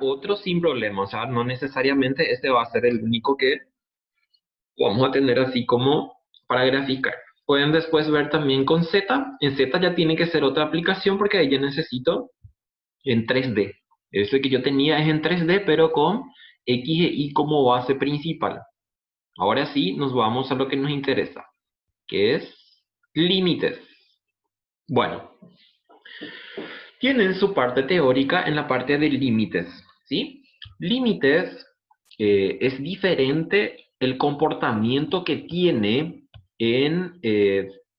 otro sin problema. O sea, no necesariamente este va a ser el único que vamos a tener así como para graficar. Pueden después ver también con Z. En Z ya tiene que ser otra aplicación porque ahí ya necesito en 3D. Ese que yo tenía es en 3D, pero con X e Y como base principal. Ahora sí, nos vamos a lo que nos interesa, que es límites. Bueno, tienen su parte teórica en la parte de límites, ¿sí? Límites es diferente el comportamiento que tiene en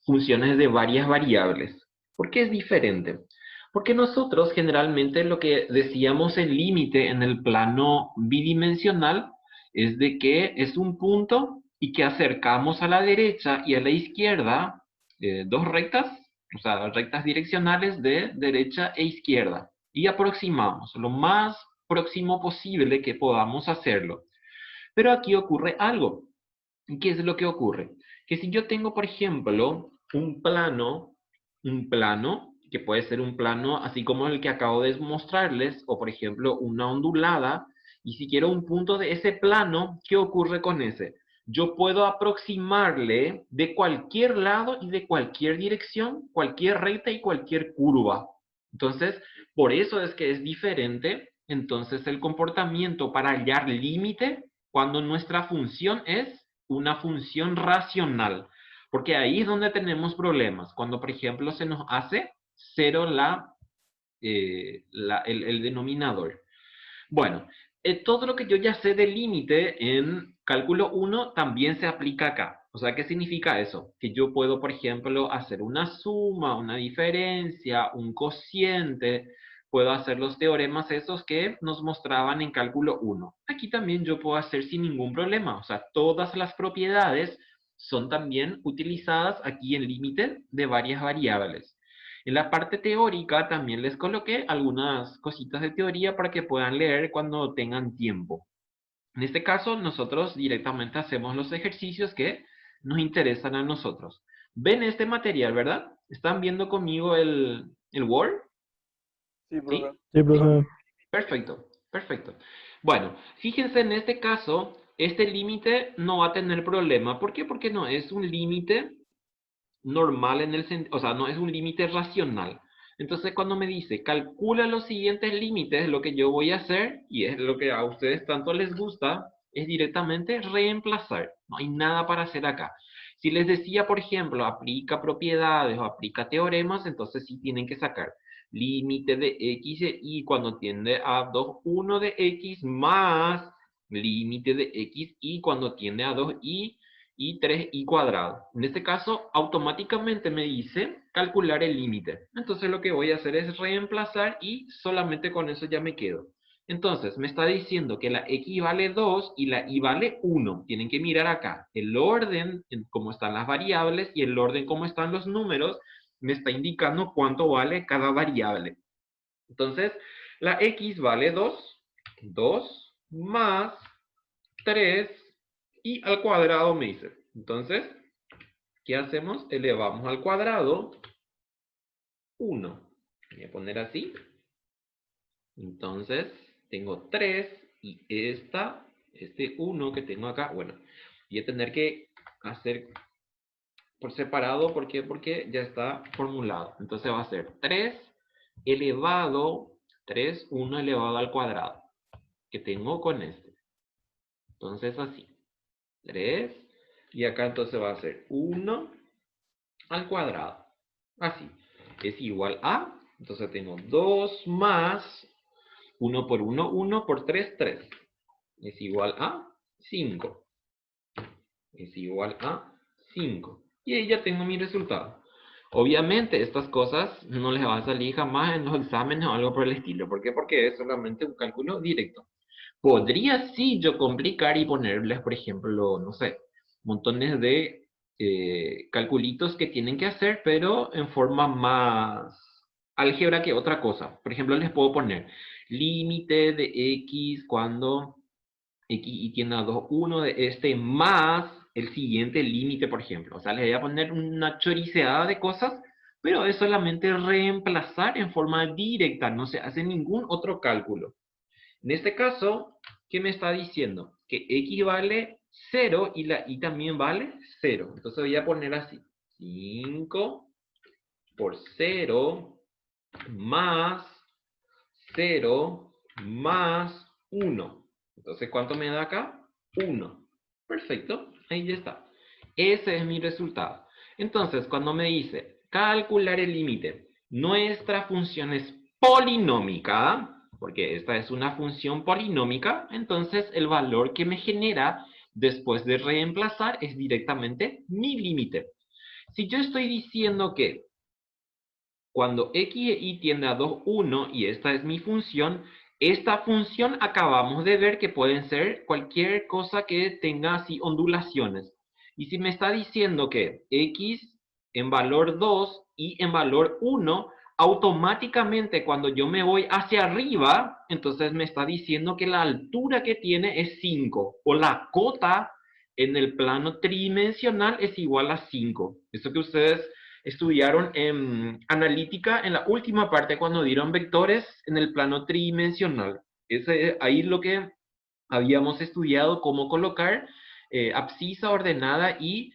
funciones de varias variables. ¿Por qué es diferente? Porque nosotros generalmente lo que decíamos el límite en el plano bidimensional es de que es un punto y que acercamos a la derecha y a la izquierda dos rectas, o sea, rectas direccionales de derecha e izquierda, y aproximamos lo más próximo posible que podamos hacerlo. Pero aquí ocurre algo. ¿Y qué es lo que ocurre? Que si yo tengo, por ejemplo, un plano, que puede ser un plano así como el que acabo de mostrarles, o por ejemplo una ondulada, y si quiero un punto de ese plano, ¿qué ocurre con ese? Yo puedo aproximarle de cualquier lado y de cualquier dirección, cualquier recta y cualquier curva. Entonces, por eso es que es diferente, entonces, el comportamiento para hallar límite cuando nuestra función es una función racional. Porque ahí es donde tenemos problemas. Cuando, por ejemplo, se nos hace cero el denominador. Bueno, todo lo que yo ya sé del límite en cálculo 1 también se aplica acá. O sea, ¿qué significa eso? Que yo puedo, por ejemplo, hacer una suma, una diferencia, un cociente, puedo hacer los teoremas esos que nos mostraban en cálculo 1. Aquí también yo puedo hacer sin ningún problema. O sea, todas las propiedades son también utilizadas aquí en límite de varias variables. En la parte teórica también les coloqué algunas cositas de teoría para que puedan leer cuando tengan tiempo. En este caso, nosotros directamente hacemos los ejercicios que nos interesan a nosotros. Ven este material, ¿verdad? ¿Están viendo conmigo el Word? Sí, profe. ¿Sí? Sí, ¿Sí? profe. Perfecto, perfecto. Bueno, fíjense en este caso, este límite no va a tener problema. ¿Por qué? Porque no es un límite normal en el sentido, o sea, no es un límite racional. Entonces, cuando me dice, calcula los siguientes límites, lo que yo voy a hacer, y es lo que a ustedes tanto les gusta, es directamente reemplazar. No hay nada para hacer acá. Si les decía, por ejemplo, aplica propiedades o aplica teoremas, entonces sí tienen que sacar límite de x e y cuando tiende a 2, 1 de x más límite de x y cuando tiende a 2y y 3y cuadrado. En este caso, automáticamente me dice calcular el límite. Entonces lo que voy a hacer es reemplazar y solamente con eso ya me quedo. Entonces, me está diciendo que la x vale 2 y la y vale 1. Tienen que mirar acá. El orden, en cómo están las variables y el orden cómo están los números, me está indicando cuánto vale cada variable. Entonces, la x vale 2 más 3 y al cuadrado me dice. Entonces, ¿qué hacemos? Elevamos al cuadrado 1. Voy a poner así. Entonces, tengo 3 y este 1 que tengo acá, bueno, voy a tener que hacer por separado. ¿Por qué? Porque ya está formulado. Entonces va a ser 3 elevado, 1 elevado al cuadrado, que tengo con este. Entonces así, 3, y acá entonces va a ser 1 al cuadrado. Así, es igual a, entonces tengo 2 más 1 por 1, 1 por 3, 3. Es igual a 5. Es igual a 5. Y ahí ya tengo mi resultado. Obviamente estas cosas no les va a salir jamás en los exámenes o algo por el estilo. ¿Por qué? Porque es solamente un cálculo directo. Podría sí yo complicar y ponerles, por ejemplo, no sé, montones de calculitos que tienen que hacer, pero en forma más álgebra que otra cosa. Por ejemplo, les puedo poner límite de x cuando x y tiende a 2, 1 de este más el siguiente límite, por ejemplo. O sea, les voy a poner una choriceada de cosas, pero es solamente reemplazar en forma directa, no se hace ningún otro cálculo. En este caso, ¿qué me está diciendo? Que x vale 0 y la y también vale 0. Entonces voy a poner así. 5 por 0 más 0 más 1. Entonces, ¿cuánto me da acá? 1. Perfecto, ahí ya está. Ese es mi resultado. Entonces, cuando me dice calcular el límite, nuestra función es polinómica, porque esta es una función polinómica, entonces el valor que me genera después de reemplazar es directamente mi límite. Si yo estoy diciendo que cuando x e y tiende a 2, 1, y esta es mi función, esta función acabamos de ver que pueden ser cualquier cosa que tenga así ondulaciones. Y si me está diciendo que x en valor 2 y en valor 1, automáticamente cuando yo me voy hacia arriba, entonces me está diciendo que la altura que tiene es 5, o la cota en el plano tridimensional es igual a 5. Eso que ustedes estudiaron en analítica en la última parte cuando dieron vectores en el plano tridimensional. Ahí lo que habíamos estudiado, cómo colocar abscisa ordenada y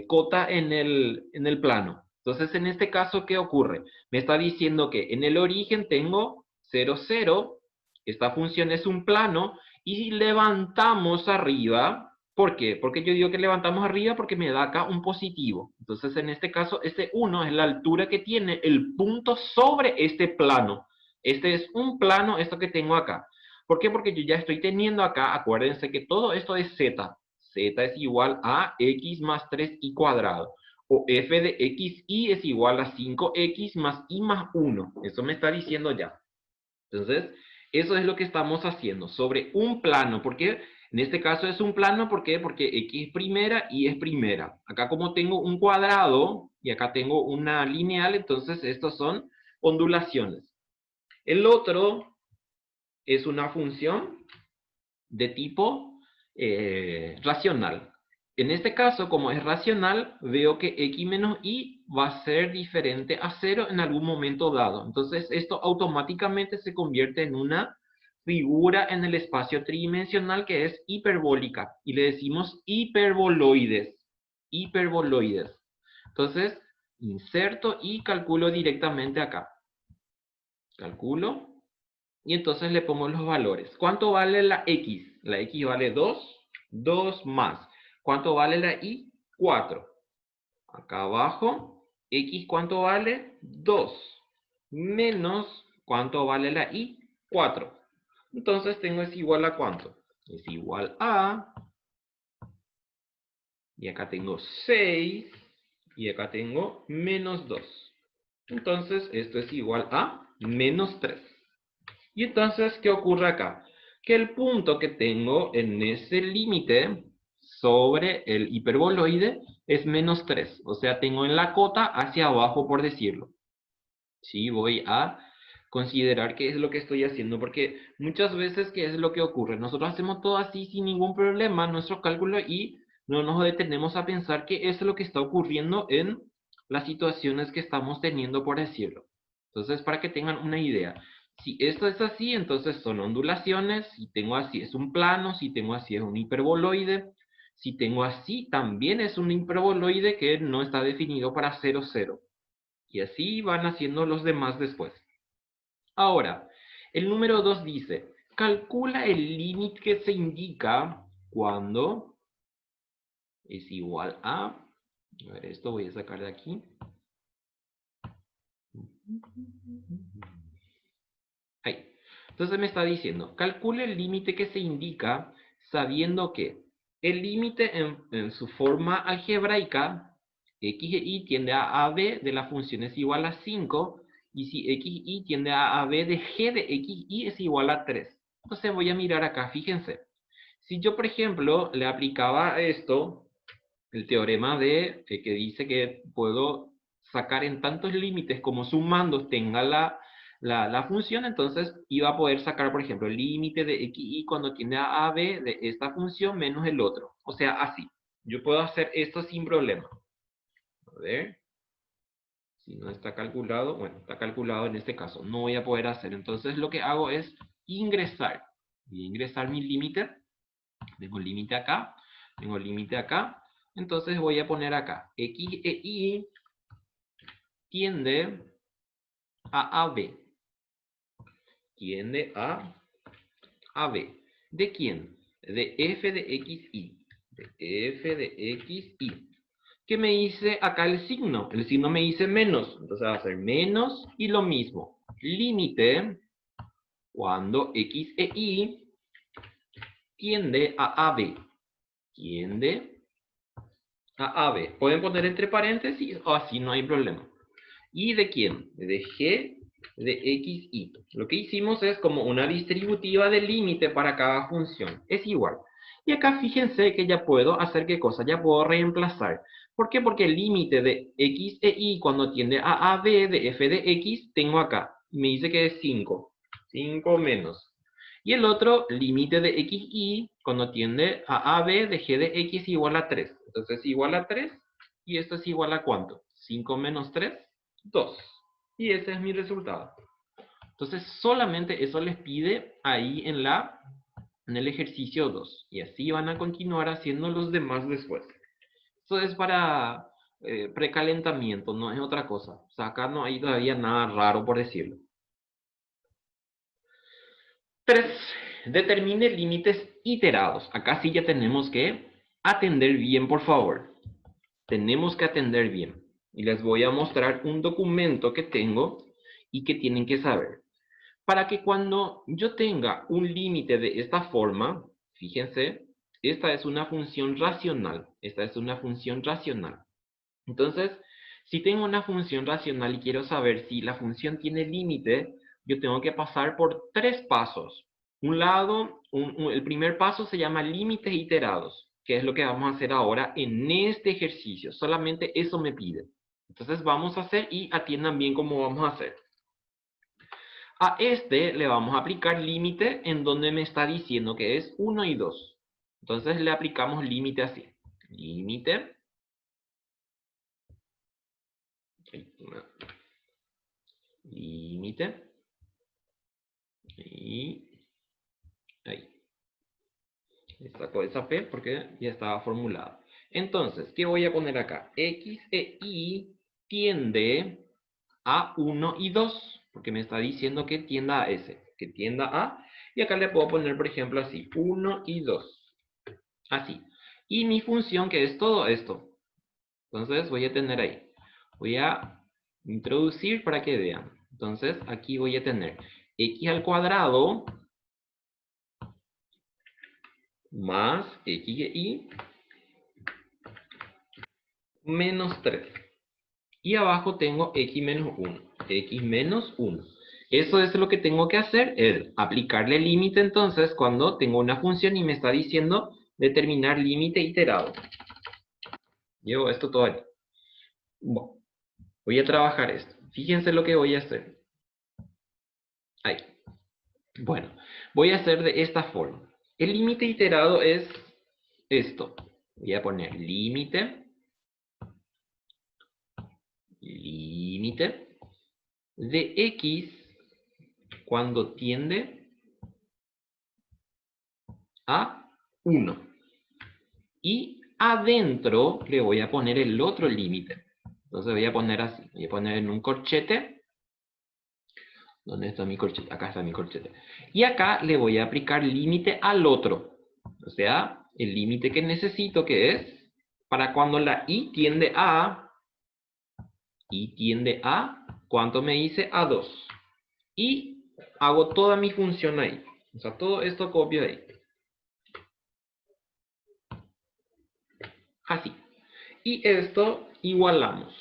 cota en el plano. Entonces, en este caso, ¿qué ocurre? Me está diciendo que en el origen tengo 0, 0, esta función es un plano, y si levantamos arriba, ¿por qué? Porque yo digo que levantamos arriba porque me da acá un positivo. Entonces, en este caso, este 1 es la altura que tiene el punto sobre este plano. Este es un plano, esto que tengo acá. ¿Por qué? Porque yo ya estoy teniendo acá, acuérdense que todo esto es z. Z es igual a x más 3y cuadrado. O f de xy es igual a 5x más y más 1. Eso me está diciendo ya. Entonces, eso es lo que estamos haciendo sobre un plano. ¿Por qué? En este caso es un plano, ¿por qué? Porque x es primera y es primera. Acá como tengo un cuadrado y acá tengo una lineal, entonces estos son ondulaciones. El otro es una función de tipo racional. En este caso, como es racional, veo que x menos y va a ser diferente a 0 en algún momento dado. Entonces, esto automáticamente se convierte en una figura en el espacio tridimensional que es hiperbólica. Y le decimos hiperboloides. Hiperboloides. Entonces, inserto y calculo directamente acá. Calculo. Y entonces le pongo los valores. ¿Cuánto vale la x? La x vale 2, 2 más. ¿Cuánto vale la y? 4. Acá abajo, x, ¿cuánto vale? 2. Menos, ¿cuánto vale la y? 4. Entonces tengo es igual a ¿cuánto? Es igual a, y acá tengo 6, y acá tengo menos 2. Entonces esto es igual a menos 3. Y entonces, ¿qué ocurre acá? Que el punto que tengo en ese límite sobre el hiperboloide es menos 3. O sea, tengo en la cota hacia abajo, por decirlo. Sí, voy a considerar qué es lo que estoy haciendo, porque muchas veces, ¿qué es lo que ocurre? Nosotros hacemos todo así sin ningún problema, nuestro cálculo, y no nos detenemos a pensar qué es lo que está ocurriendo en las situaciones que estamos teniendo, por decirlo. Entonces, para que tengan una idea, si esto es así, entonces son ondulaciones. Si tengo así, es un plano. Si tengo así, es un hiperboloide. Si tengo así, también es un hiperboloide que no está definido para 0, 0. Y así van haciendo los demás después. Ahora, el número 2 dice, calcula el límite que se indica cuando es igual a ver, esto voy a sacar de aquí. Ahí. Entonces me está diciendo, calcule el límite que se indica sabiendo que el límite en su forma algebraica, x e y tiende a AB de la función es igual a 5, y si x y tiende a AB de g de x y es igual a 3. Entonces voy a mirar acá, fíjense. Si yo, por ejemplo, le aplicaba esto, el teorema de que dice que puedo sacar en tantos límites como sumando tenga la función, entonces iba a poder sacar, por ejemplo, el límite de x y cuando tiende a AB de esta función menos el otro. O sea, así. Yo puedo hacer esto sin problema. A ver. Si no está calculado, bueno, está calculado en este caso. No voy a poder hacer. Entonces lo que hago es ingresar. Voy a ingresar mi límite. Tengo límite acá, tengo límite acá. Entonces voy a poner acá, X e Y tiende a AB. Tiende a AB. ¿De quién? De f de xy. De f de xy. ¿Qué me dice acá el signo? El signo me dice menos. Entonces va a ser menos y lo mismo. Límite cuando x e y tiende a AB. Tiende a AB. Pueden poner entre paréntesis o así no hay problema. ¿Y de quién? De g de xy. Lo que hicimos es como una distributiva de límite para cada función. Es igual. Y acá fíjense que ya puedo hacer qué cosa, ya puedo reemplazar. ¿Por qué? Porque el límite de x e y cuando tiende a AB de f de x tengo acá. Me dice que es 5. 5 menos. Y el otro límite de xy cuando tiende a AB de g de x igual a 3. Entonces igual a 3 y esto es igual a ¿cuánto? 5 menos 3, 2. Y ese es mi resultado. Entonces solamente eso les pide ahí en el ejercicio 2. Y así van a continuar haciendo los demás después. Esto es para precalentamiento, no es otra cosa. O sea, acá no hay todavía nada raro por decirlo. 3. Determine límites iterados. Acá sí ya tenemos que atender bien, por favor. Tenemos que atender bien. Y les voy a mostrar un documento que tengo y que tienen que saber. Para que cuando yo tenga un límite de esta forma, fíjense, esta es una función racional. Esta es una función racional. Entonces, si tengo una función racional y quiero saber si la función tiene límite, yo tengo que pasar por 3 pasos. El primer paso se llama límites iterados, que es lo que vamos a hacer ahora en este ejercicio. Solamente eso me pide. Entonces vamos a hacer y atiendan bien cómo vamos a hacer. A este le vamos a aplicar límite en donde me está diciendo que es 1 y 2. Entonces le aplicamos límite así. Límite. Límite. Y ahí. Le saco esa P porque ya estaba formulada. Entonces, ¿qué voy a poner acá? X e Y tiende a 1 y 2. Porque me está diciendo que tienda a S. Que tienda a. Y acá le puedo poner, por ejemplo, así. 1 y 2. Así. Y mi función, que es todo esto. Entonces, voy a tener ahí. Voy a introducir para que vean. Entonces, aquí voy a tener x al cuadrado más x e y menos 3. Y abajo tengo x menos 1. X menos 1. Eso es lo que tengo que hacer, es aplicarle límite entonces cuando tengo una función y me está diciendo determinar límite iterado. Llevo esto todo aquí. Bueno, voy a trabajar esto. Fíjense lo que voy a hacer. Ahí. Bueno, voy a hacer de esta forma. El límite iterado es esto. Voy a poner límite de x cuando tiende a 1. Y adentro le voy a poner el otro límite. Entonces voy a poner así. Voy a poner en un corchete. ¿Dónde está mi corchete? Acá está mi corchete. Y acá le voy a aplicar límite al otro. O sea, el límite que necesito que es para cuando la y tiende a... Y tiende a... ¿Cuánto me dice? A 2. Y hago toda mi función ahí. O sea, todo esto copio ahí. Así. Y esto igualamos.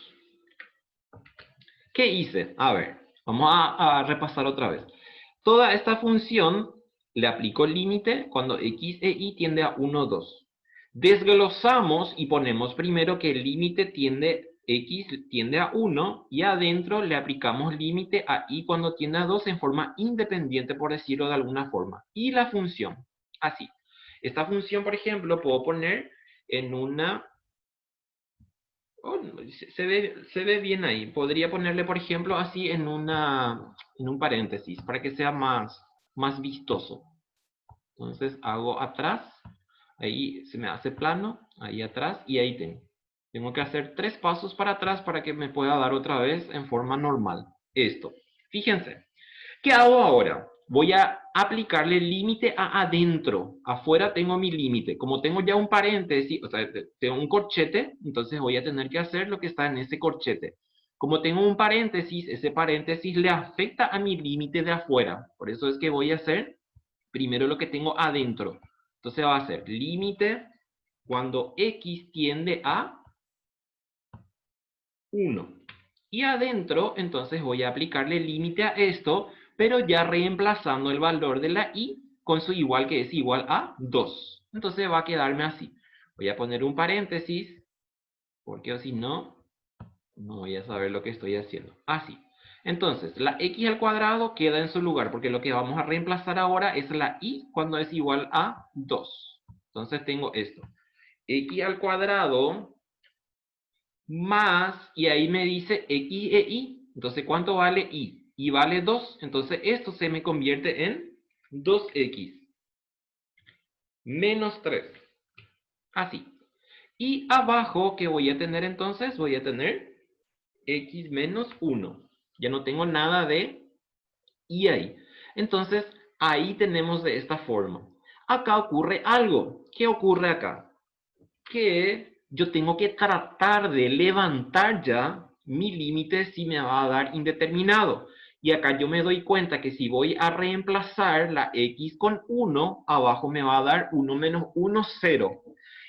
¿Qué hice? A ver, vamos a repasar otra vez. Toda esta función le aplico límite cuando x e y tiende a 1, 2. Desglosamos y ponemos primero que el límite x tiende a 1 y adentro le aplicamos límite a y cuando tiende a 2 en forma independiente, por decirlo de alguna forma. Y la función, así. Esta función, por ejemplo, puedo poner en una... Oh, se ve bien ahí. Podría ponerle, por ejemplo, así en un paréntesis, para que sea más más vistoso. Entonces hago atrás, ahí se me hace plano, ahí atrás y ahí tengo. Tengo que hacer 3 pasos para atrás para que me pueda dar otra vez en forma normal. Esto. Fíjense. ¿Qué hago ahora? Voy a aplicarle límite a adentro. Afuera tengo mi límite. Como tengo ya un paréntesis, o sea, tengo un corchete, entonces voy a tener que hacer lo que está en ese corchete. Como tengo un paréntesis, ese paréntesis le afecta a mi límite de afuera. Por eso es que voy a hacer primero lo que tengo adentro. Entonces va a ser límite cuando x tiende a 1. Y adentro, entonces voy a aplicarle límite a esto, pero ya reemplazando el valor de la y con su igual, que es igual a 2. Entonces va a quedarme así. Voy a poner un paréntesis, porque si no, no voy a saber lo que estoy haciendo. Así. Entonces, la x al cuadrado queda en su lugar, porque lo que vamos a reemplazar ahora es la y cuando es igual a 2. Entonces tengo esto. X al cuadrado más, y ahí me dice x e y. Entonces, ¿cuánto vale y? Y vale 2. Entonces, esto se me convierte en 2x menos 3. Así. Y abajo, ¿qué voy a tener entonces? Voy a tener x menos 1. Ya no tengo nada de y ahí. Entonces, ahí tenemos de esta forma. Acá ocurre algo. ¿Qué ocurre acá? Que yo tengo que tratar de levantar ya mi límite si me va a dar indeterminado. Y acá yo me doy cuenta que si voy a reemplazar la x con 1, abajo me va a dar 1 menos 1, 0.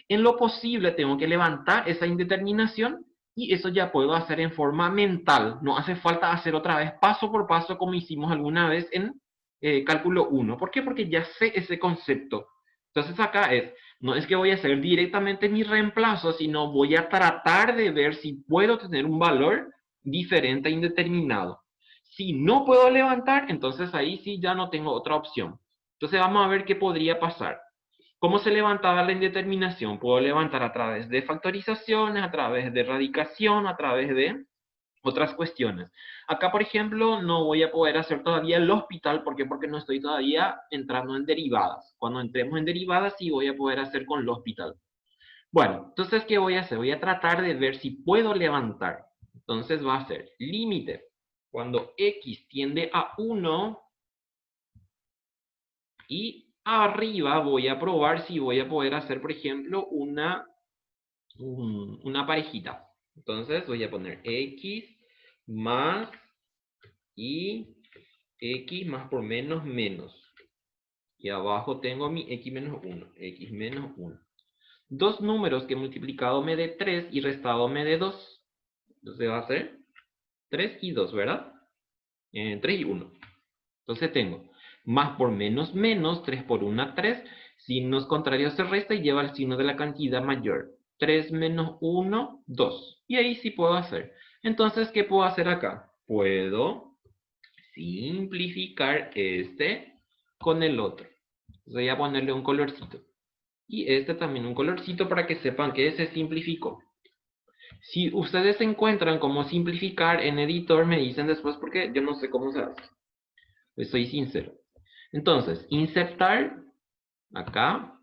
En lo posible tengo que levantar esa indeterminación y eso ya puedo hacer en forma mental. No hace falta hacer otra vez paso por paso como hicimos alguna vez en cálculo 1. ¿Por qué? Porque ya sé ese concepto. Entonces acá no es que voy a hacer directamente mi reemplazo, sino voy a tratar de ver si puedo tener un valor diferente a indeterminado. Si no puedo levantar, entonces ahí sí ya no tengo otra opción. Entonces vamos a ver qué podría pasar. ¿Cómo se levantaba la indeterminación? Puedo levantar a través de factorizaciones, a través de radicación, a través de otras cuestiones. Acá, por ejemplo, no voy a poder hacer todavía el hospital. ¿Por qué? Porque no estoy todavía entrando en derivadas. Cuando entremos en derivadas sí voy a poder hacer con el hospital. Bueno, entonces, ¿qué voy a hacer? Voy a tratar de ver si puedo levantar. Entonces va a ser límite. Cuando x tiende a 1 y arriba voy a probar si voy a poder hacer, por ejemplo, una parejita. Entonces voy a poner x más y x más por menos menos. Y abajo tengo mi x menos 1. X menos 1. Dos números que multiplicado me dé 3 y restado me dé 2. Entonces va a ser 3 y 2, ¿verdad? 3 y 1. Entonces tengo más por menos menos, 3 por 1, 3. Signos contrarios se resta y lleva el signo de la cantidad mayor. 3 menos 1, 2. Y ahí sí puedo hacer. Entonces, ¿qué puedo hacer acá? Puedo simplificar este con el otro. Voy a ponerle un colorcito. Y este también un colorcito para que sepan que se simplificó. Si ustedes encuentran cómo simplificar en editor, me dicen después porque yo no sé cómo se hace. Les soy sincero. Entonces, insertar, acá,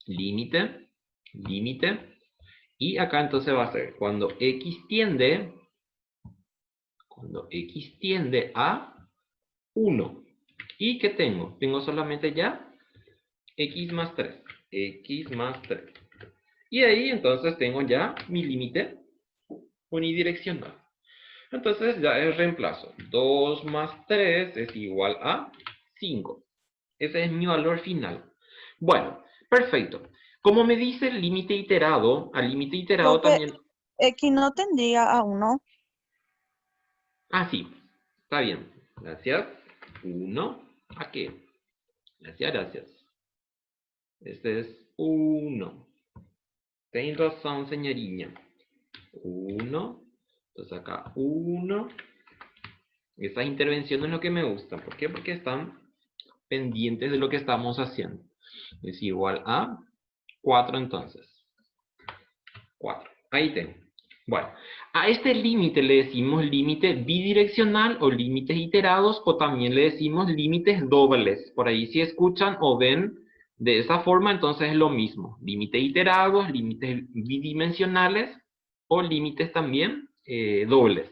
límite, límite. Y acá entonces va a ser cuando x tiende a 1. ¿Y qué tengo? Tengo solamente ya x más 3. X más 3. Y ahí entonces tengo ya mi límite unidireccional. Entonces ya es reemplazo. 2 más 3 es igual a 5. Ese es mi valor final. Bueno, perfecto. Como me dice el límite iterado, al límite iterado Profe, también... X no tendría a 1. Ah, sí. Está bien. Gracias. 1. ¿A qué? Gracias, gracias. Este es 1. Ten razón, señorita. 1. Entonces acá 1. Esas intervenciones es lo que me gustan. ¿Por qué? Porque están pendientes de lo que estamos haciendo. Es igual a 4 entonces. 4. Ahí tengo. Bueno, a este límite le decimos límite bidireccional o límites iterados o también le decimos límites dobles. Por ahí si escuchan o ven de esa forma, entonces es lo mismo. Límites iterados, límites bidimensionales o límites también dobles.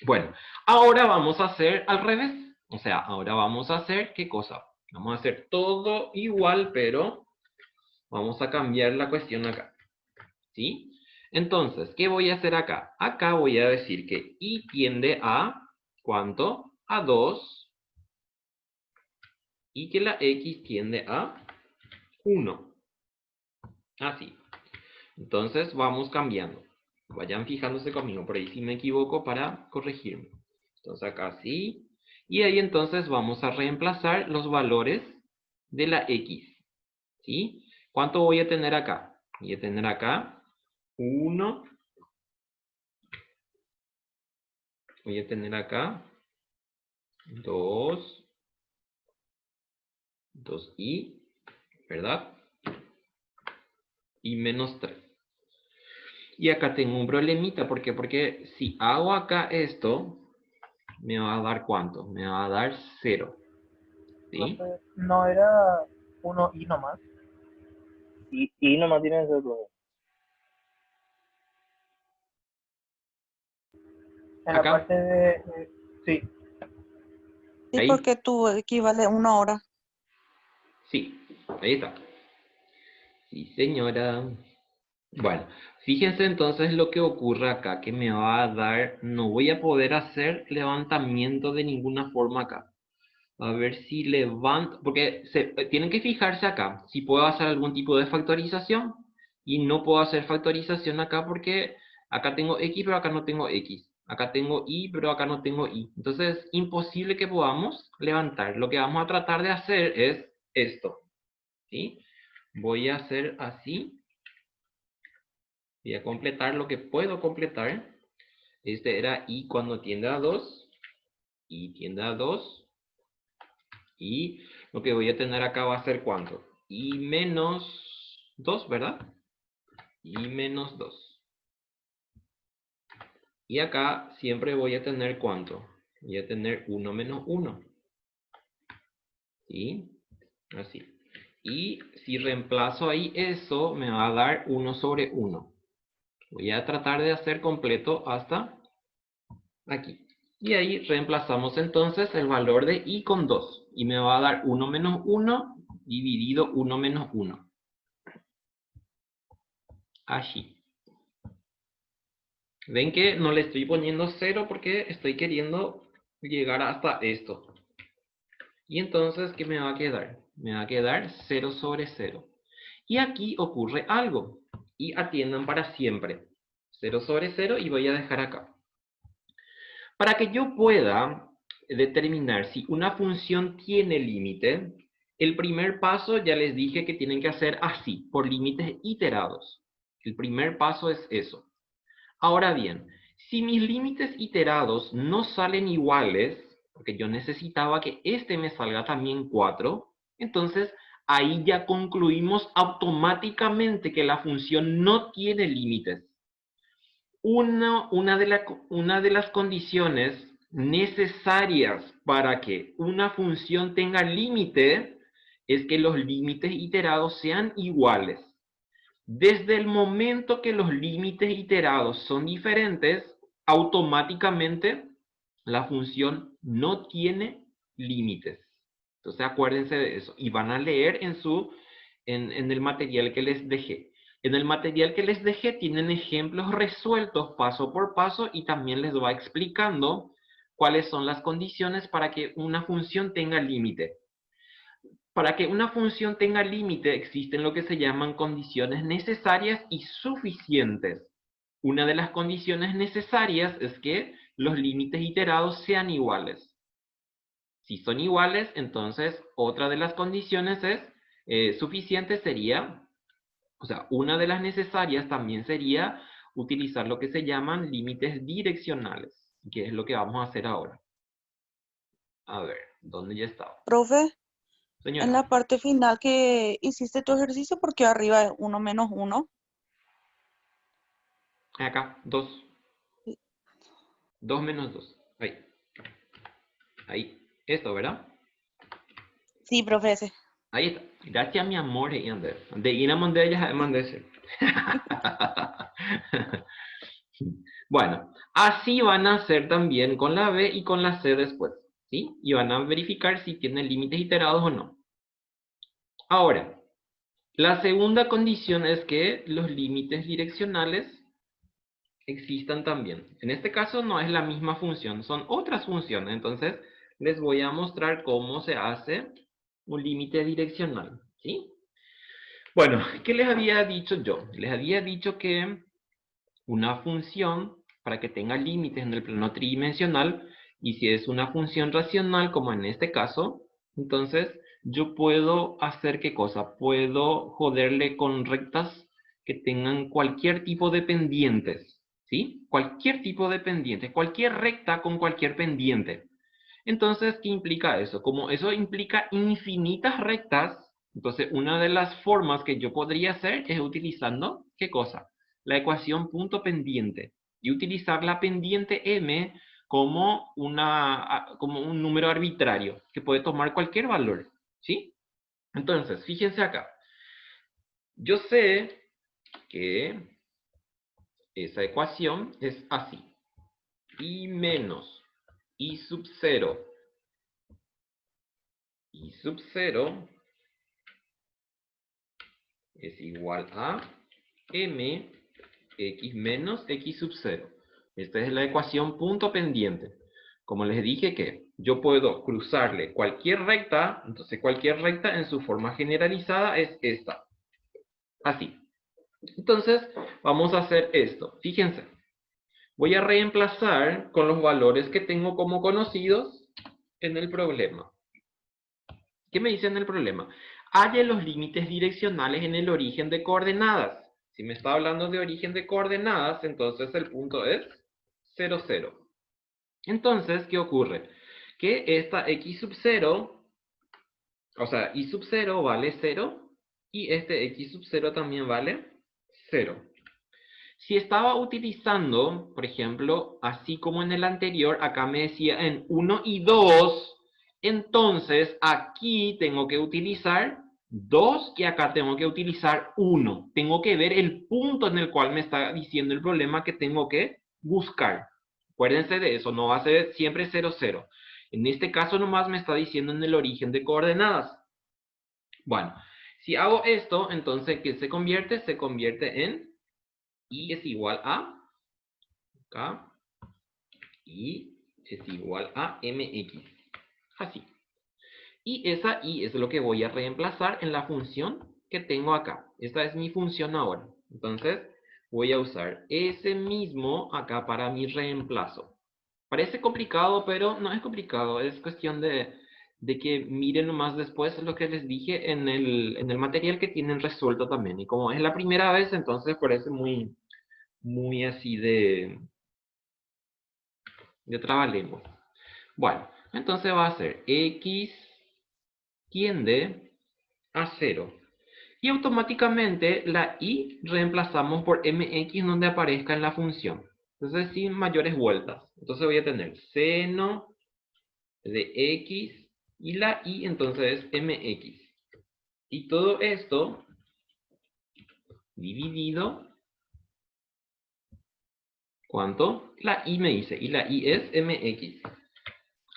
Bueno, ahora vamos a hacer al revés. O sea, ahora vamos a hacer, ¿qué cosa? Vamos a hacer todo igual, pero vamos a cambiar la cuestión acá. ¿Sí? Entonces, ¿qué voy a hacer acá? Acá voy a decir que y tiende a, ¿cuánto? A 2 y que la x tiende a 1. Así. Entonces, vamos cambiando. Vayan fijándose conmigo, por ahí si me equivoco para corregirme. Entonces, acá sí. Y ahí entonces vamos a reemplazar los valores de la x. ¿Sí? ¿Cuánto voy a tener acá? Voy a tener acá 1. Voy a tener acá 2, 2i, ¿verdad? Y menos 3. Y acá tengo un problemita, ¿por qué? Porque si hago acá esto, me va a dar ¿cuánto? Me va a dar 0, ¿sí? Profe, no era uno y nomás. Y nomás tiene ese profe. En la Acá, parte de, sí, Sí, ahí, porque tú equivale a 1 hora. sí, ahí está. Sí, señora. Bueno, fíjense entonces lo que ocurre acá, que me va a dar, no voy a poder hacer levantamiento de ninguna forma acá. A ver si levanto, porque tienen que fijarse acá, si puedo hacer algún tipo de factorización y no puedo hacer factorización acá porque acá tengo x pero acá no tengo x, acá tengo y pero acá no tengo y. Entonces es imposible que podamos levantar. Lo que vamos a tratar de hacer es esto, ¿sí? Voy a hacer así, voy a completar lo que puedo completar. Este era y cuando tiende a 2, y tiende a 2. Y lo que voy a tener acá va a ser ¿cuánto? Y menos 2, ¿verdad? Y menos 2. Y acá siempre voy a tener ¿cuánto? Voy a tener 1 menos 1. ¿Sí? Así. Y si reemplazo ahí eso, me va a dar 1 sobre 1. Voy a tratar de hacer completo hasta aquí. Y ahí reemplazamos entonces el valor de i con 2. Y me va a dar 1 menos 1 dividido 1 menos 1. Así. Ven que no le estoy poniendo 0 porque estoy queriendo llegar hasta esto. Y entonces, ¿qué me va a quedar? Me va a quedar 0 sobre 0. Y aquí ocurre algo. Y atiendan para siempre. 0 sobre 0 y voy a dejar acá. Para que yo pueda determinar si una función tiene límite, el primer paso ya les dije que tienen que hacer así, por límites iterados. El primer paso es eso. Ahora bien, si mis límites iterados no salen iguales, porque yo necesitaba que este me salga también 4, entonces ahí ya concluimos automáticamente que la función no tiene límites. Una de las condiciones necesarias para que una función tenga límite es que los límites iterados sean iguales. Desde el momento que los límites iterados son diferentes, automáticamente la función no tiene límites. Entonces acuérdense de eso y van a leer en el material que les dejé. En el material que les dejé tienen ejemplos resueltos paso por paso y también les va explicando cuáles son las condiciones para que una función tenga límite. Para que una función tenga límite existen lo que se llaman condiciones necesarias y suficientes. Una de las condiciones necesarias es que los límites iterados sean iguales. Si son iguales, entonces otra de las condiciones suficiente sería, o sea, una de las necesarias también sería utilizar lo que se llaman límites direccionales, que es lo que vamos a hacer ahora. A ver, ¿dónde ya estaba? Profe, en Señora. la parte final que hiciste tu ejercicio, porque arriba es 1 menos 1. Acá, 2. Sí. 2 menos 2. Ahí. Ahí. Esto, ¿verdad? Sí, profe, ese. Ahí está. Gracias, mi amor. De ir a mandar ella, mandé ese. Bueno, así van a hacer también con la B y con la C después, ¿sí? Y van a verificar si tienen límites iterados o no. Ahora, la segunda condición es que los límites direccionales existan también. En este caso no es la misma función, son otras funciones. Entonces, les voy a mostrar cómo se hace un límite direccional, ¿sí? Bueno, ¿qué les había dicho yo? Les había dicho que una función, para que tenga límites en el plano tridimensional, y si es una función racional, como en este caso, entonces yo puedo hacer ¿qué cosa? Puedo joderle con rectas que tengan cualquier tipo de pendientes, ¿sí? Cualquier tipo de pendiente, cualquier recta con cualquier pendiente. Entonces, ¿qué implica eso? Como eso implica infinitas rectas, entonces una de las formas que yo podría hacer es utilizando, ¿qué cosa? La ecuación punto pendiente y utilizar la pendiente m como, como un número arbitrario que puede tomar cualquier valor, ¿sí? Entonces, fíjense acá. Yo sé que esa ecuación es así. Y menos y sub 0 y sub 0 es igual a m x menos x sub 0. Esta es la ecuación punto pendiente. Como les dije que yo puedo cruzarle cualquier recta, entonces cualquier recta en su forma generalizada es esta. Así. Entonces, vamos a hacer esto. Fíjense. Voy a reemplazar con los valores que tengo como conocidos en el problema. ¿Qué me dice en el problema? Halle los límites direccionales en el origen de coordenadas. Si me está hablando de origen de coordenadas, entonces el punto es 0, 0. Entonces, ¿qué ocurre? Que esta x sub 0, o sea, y sub 0 vale 0, y este x sub 0 también vale 0. Si estaba utilizando, por ejemplo, así como en el anterior, acá me decía en 1 y 2, entonces aquí tengo que utilizar 2 y acá tengo que utilizar 1. Tengo que ver el punto en el cual me está diciendo el problema que tengo que buscar. Acuérdense de eso, no va a ser siempre 0, 0. En este caso nomás me está diciendo en el origen de coordenadas. Bueno, si hago esto, entonces ¿qué se convierte? Se convierte en y es igual a acá y es igual a mx. Así. Y esa y es lo que voy a reemplazar en la función que tengo acá. Esta es mi función ahora. Entonces voy a usar ese mismo acá para mi reemplazo. Parece complicado, pero no es complicado. Es cuestión de que miren nomás después lo que les dije en el material que tienen resuelto también. Y como es la primera vez, entonces parece muy así de trabalengua. Bueno, entonces va a ser x tiende a 0. Y automáticamente la y reemplazamos por mx donde aparezca en la función. Entonces sin mayores vueltas. Entonces voy a tener seno de x y la y entonces es mx. Y todo esto dividido, ¿cuánto? La y me dice, y la y es mx.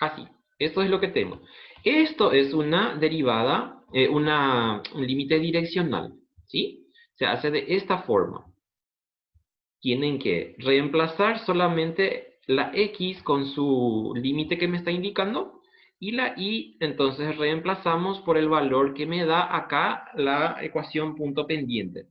Así, esto es lo que tengo. Esto es una derivada, un límite direccional, ¿sí? Se hace de esta forma. Tienen que reemplazar solamente la x con su límite que me está indicando y la y entonces reemplazamos por el valor que me da acá la ecuación punto pendiente.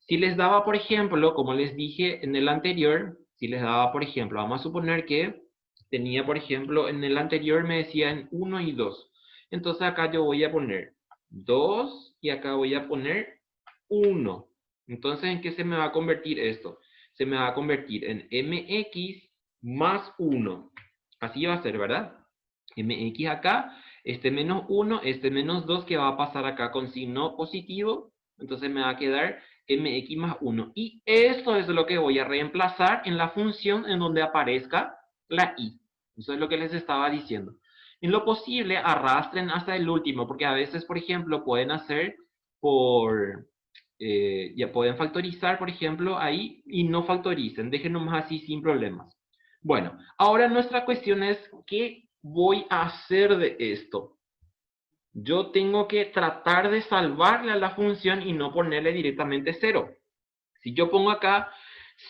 Si les daba, por ejemplo, como les dije en el anterior, si les daba, por ejemplo, vamos a suponer que tenía, por ejemplo, en el anterior me decían 1 y 2. Entonces acá yo voy a poner 2 y acá voy a poner 1. Entonces, ¿en qué se me va a convertir esto? Se me va a convertir en mx más 1. Así va a ser, ¿verdad? Mx acá, este menos 1, este menos 2 que va a pasar acá con signo positivo Entonces me va a quedar mx más 1. Y esto es lo que voy a reemplazar en la función en donde aparezca la y. Eso es lo que les estaba diciendo. En lo posible, arrastren hasta el último, porque a veces, por ejemplo, pueden hacer por... ya pueden factorizar, por ejemplo, ahí y no factoricen. Dejen nomás así sin problemas. Bueno, ahora nuestra cuestión es, ¿qué voy a hacer de esto? Yo tengo que tratar de salvarle a la función y no ponerle directamente 0. Si yo pongo acá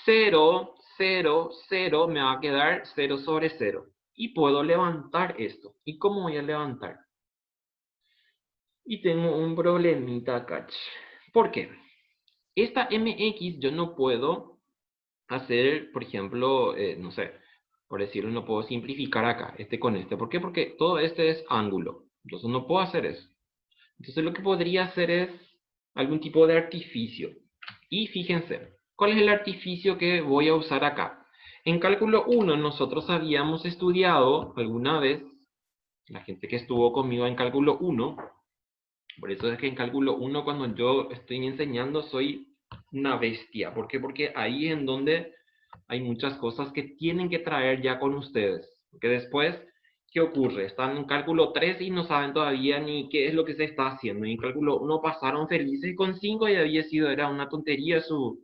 0, 0, 0, me va a quedar 0 sobre 0. Y puedo levantar esto. ¿Y cómo voy a levantar? Y tengo un problemita acá. ¿Por qué? Esta mx yo no puedo hacer, por ejemplo, no sé, por decirlo, no puedo simplificar acá, este con este. ¿Por qué? Porque todo este es ángulo. Entonces no puedo hacer eso. Entonces lo que podría hacer es algún tipo de artificio. Y fíjense, ¿cuál es el artificio que voy a usar acá? En cálculo 1 nosotros habíamos estudiado alguna vez, la gente que estuvo conmigo en cálculo 1, por eso es que en cálculo 1 cuando yo estoy enseñando soy una bestia. ¿Por qué? Porque ahí es en donde hay muchas cosas que tienen que traer ya con ustedes. Porque después, ¿qué ocurre? Están en cálculo 3 y no saben todavía ni qué es lo que se está haciendo. Y en cálculo 1 pasaron felices con 5 y había sido, era una tontería su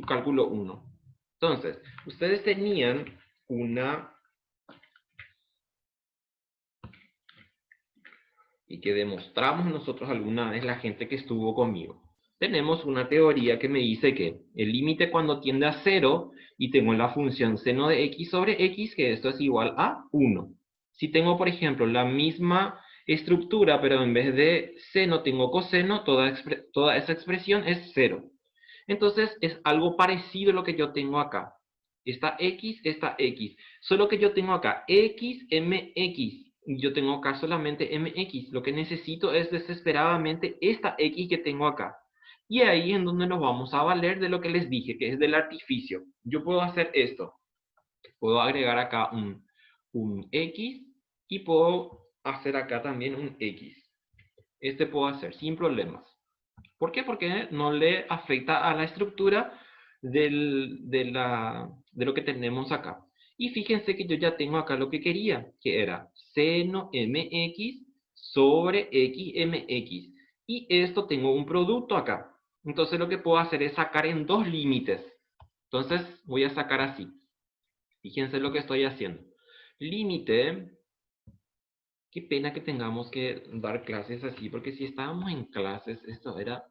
cálculo 1. Entonces, ustedes tenían una... y que demostramos nosotros alguna vez la gente que estuvo conmigo. Tenemos una teoría que me dice que el límite cuando tiende a 0 y tengo la función seno de x sobre x, que esto es igual a 1. Si tengo, por ejemplo, la misma estructura, pero en vez de seno tengo coseno, toda esa expresión es 0. Entonces es algo parecido a lo que yo tengo acá. Esta x, solo que yo tengo acá x, mx. Yo tengo acá solamente mx. Lo que necesito es desesperadamente esta x que tengo acá. Y ahí es en donde nos vamos a valer de lo que les dije, que es del artificio. Yo puedo hacer esto. Puedo agregar acá un x y puedo hacer acá también un x. Este puedo hacer sin problemas. ¿Por qué? Porque no le afecta a la estructura de lo que tenemos acá. Y fíjense que yo ya tengo acá lo que quería, que era seno mx sobre xmx. Y esto tengo un producto acá. Entonces lo que puedo hacer es sacar en dos límites. Entonces voy a sacar así. Fíjense lo que estoy haciendo. Límite. Qué pena que tengamos que dar clases así, porque si estábamos en clases, esto era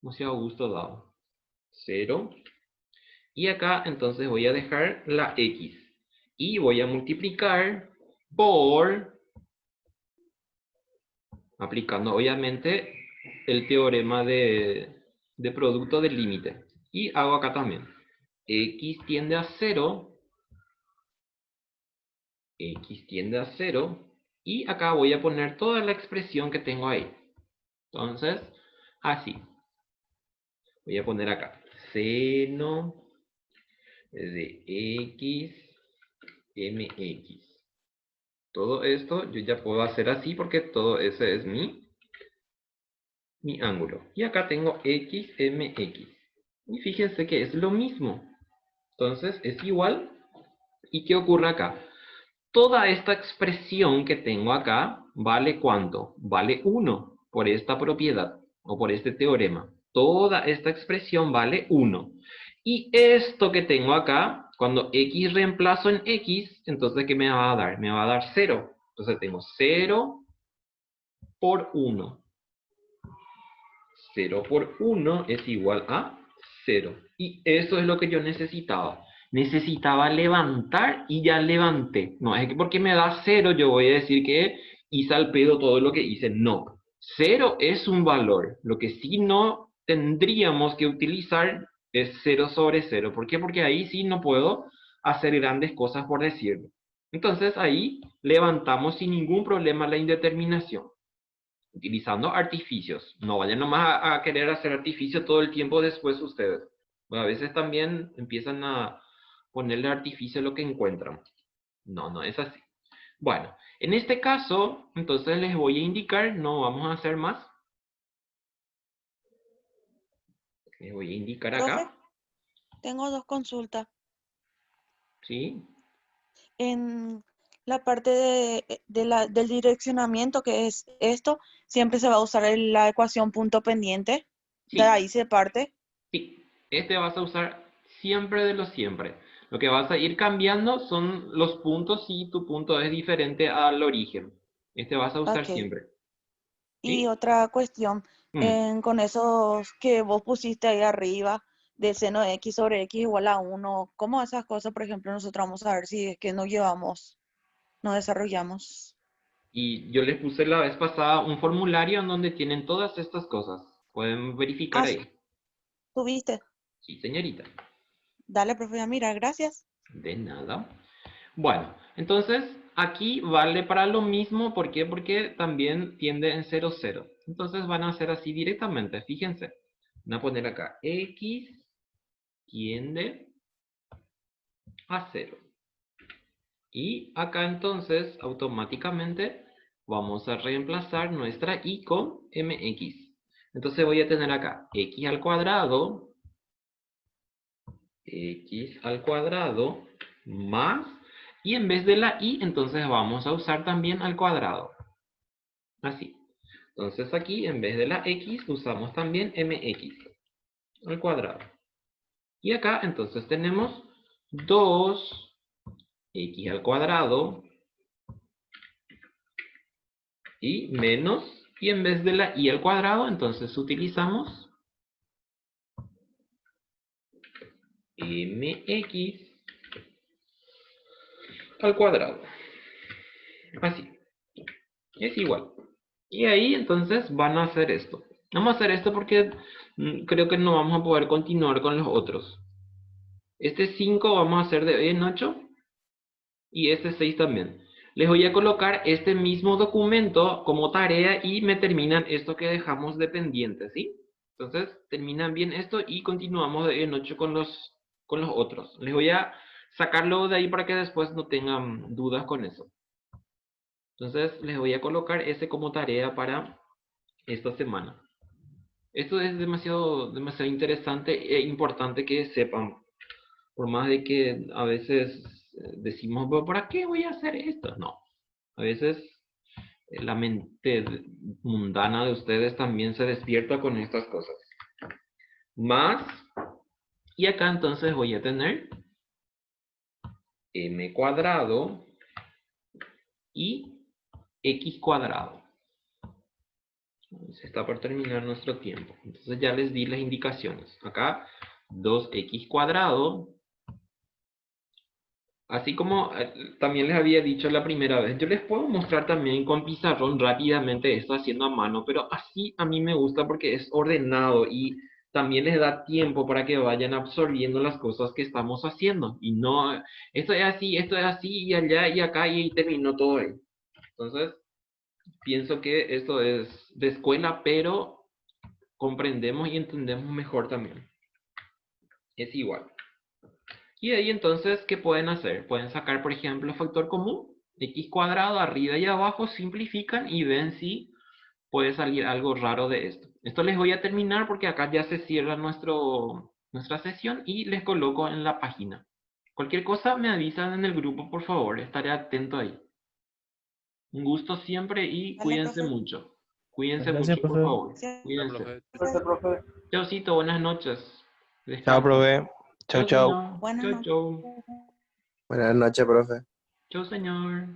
demasiado gusto dado. 0. Y acá entonces voy a dejar la x. Y voy a multiplicar por, aplicando obviamente el teorema de producto del límite. Y hago acá también. X tiende a 0. X tiende a 0. Y acá voy a poner toda la expresión que tengo ahí. Entonces, así. Voy a poner acá. Seno de x, mx. Todo esto yo ya puedo hacer así porque todo ese es mi ángulo. Y acá tengo x, mx. Y fíjense que es lo mismo. Entonces es igual. ¿Y qué ocurre acá? Toda esta expresión que tengo acá, ¿vale cuánto? Vale 1 por esta propiedad o por este teorema. Toda esta expresión vale 1. Y esto que tengo acá, cuando x reemplazo en x, entonces ¿qué me va a dar? Me va a dar 0. Entonces tengo 0 por 1. 0 por 1 es igual a 0. Y eso es lo que yo necesitaba. Necesitaba levantar y ya levanté. No es que porque me da 0 yo voy a decir que hice al pedo todo lo que hice. No. 0 es un valor. Lo que sí no tendríamos que utilizar es 0 sobre 0. ¿Por qué? Porque ahí sí no puedo hacer grandes cosas por decirlo. Entonces ahí levantamos sin ningún problema la indeterminación. Utilizando artificios. No vayan nomás a querer hacer artificio todo el tiempo después ustedes. Bueno, a veces también empiezan a ponerle artificio a lo que encuentran. No, no es así. Bueno, en este caso, entonces les voy a indicar, no vamos a hacer más. Les voy a indicar Profe, acá. tengo dos consultas. ¿Sí? En la parte del direccionamiento, que es esto, siempre se va a usar la ecuación punto pendiente. De Sí. ahí se parte. Sí, este vas a usar siempre de lo siempre. Lo que vas a ir cambiando son los puntos si tu punto es diferente al origen. Este vas a usar Ok. siempre. Y ¿Sí? otra cuestión, Mm. con esos que vos pusiste ahí arriba, del seno de x sobre x igual a 1, ¿cómo esas cosas, por ejemplo, nosotros vamos a ver si es que no llevamos, no desarrollamos? Y yo les puse la vez pasada un formulario en donde tienen todas estas cosas. Pueden verificar Ah, ahí. ¿tuviste? Sí, señorita. Dale, profe, mira, gracias. De nada. Bueno, entonces aquí vale para lo mismo. ¿Por qué? Porque también tiende en 0, 0. Entonces van a hacer así directamente. Fíjense. Van a poner acá x tiende a 0. Y acá entonces automáticamente vamos a reemplazar nuestra y con mx. Entonces voy a tener acá x al cuadrado más, y en vez de la y entonces vamos a usar también al cuadrado. Así. Entonces aquí en vez de la x usamos también mx al cuadrado. Y acá entonces tenemos 2x al cuadrado y menos, y en vez de la y al cuadrado, entonces utilizamos mx al cuadrado. Así, es igual. Y ahí entonces van a hacer esto. Vamos a hacer esto porque creo que no vamos a poder continuar con los otros. Este 5 vamos a hacer de hoy en 8 y este 6 también. Les voy a colocar este mismo documento como tarea y me terminan esto que dejamos de pendiente, ¿sí? Entonces, terminan bien esto y continuamos de hoy en 8 con los otros. Les voy a sacarlo de ahí para que después no tengan dudas con eso. Entonces, les voy a colocar ese como tarea para esta semana. Esto es demasiado, demasiado interesante e importante que sepan. Por más de que a veces decimos, "¿Pero ¿para qué voy a hacer esto?" No. A veces la mente mundana de ustedes también se despierta con estas cosas. Más, y acá entonces voy a tener m cuadrado y x cuadrado. Se está por terminar nuestro tiempo. Entonces ya les di las indicaciones. Acá 2x cuadrado. Así como también les había dicho la primera vez, yo les puedo mostrar también con pizarrón rápidamente esto haciendo a mano, pero así a mí me gusta porque es ordenado y también les da tiempo para que vayan absorbiendo las cosas que estamos haciendo. Y no, esto es así y allá y acá y ahí terminó todo ahí. Entonces, pienso que esto es de escuela, pero comprendemos y entendemos mejor también. Es igual. Y ahí entonces, ¿qué pueden hacer? Pueden sacar, por ejemplo, factor común, x cuadrado, arriba y abajo, simplifican y ven si puede salir algo raro de esto. Esto les voy a terminar porque acá ya se cierra nuestra sesión y les coloco en la página. Cualquier cosa me avisan en el grupo, por favor, estaré atento ahí. Un gusto siempre y Dale, cuídense profe. mucho. Cuídense Gracias, mucho, por profe. favor. Hola, Cuídense. profe. Gracias, profe. Chaucito, buenas noches. Chao, Descansen. profe. Chau, Chau, chau. señor. Buenas Chau, noches. chau. Buenas noches, profe. Chau, señor.